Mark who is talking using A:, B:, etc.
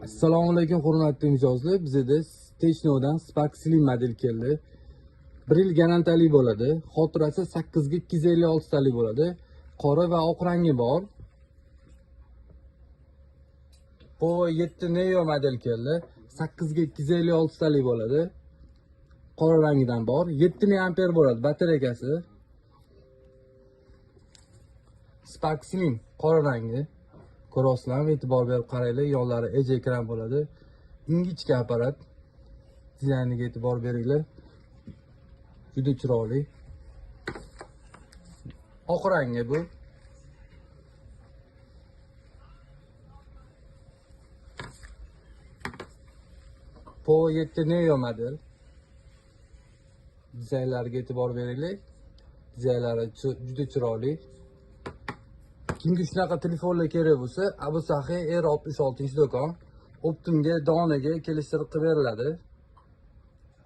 A: Assalomu alaykum hurmatli mijozlar. Bizda Technodan Spark Slim model keldi. 1 yil garantiyali bo'ladi. Xotirasi 8 ga 256 talik bo'ladi. Qora va oq rangi bor. Bu 7 Neo model keldi. 8 ga 256 talik bo'ladi. Qora rangidan bor. 7 ampere bo'ladi batareykasi. Spark Slim qora rangi. Ko'rasizlar, e'tibor berib qaranglar, yonlari edge ekran bo'ladi. Ingichka apparat. Dizayniga e'tibor beringlar. Juda chiroyli. Oq rangi bu. Po 7 Neo model. Dizaynlariga e'tibor beringlar. Dizaynlari juda chiroyli. Kimga shunaqa telefonlar kerak bo'lsa, Abu Sahiy R66 do'kon Optimga donaga kelishtirib beriladi.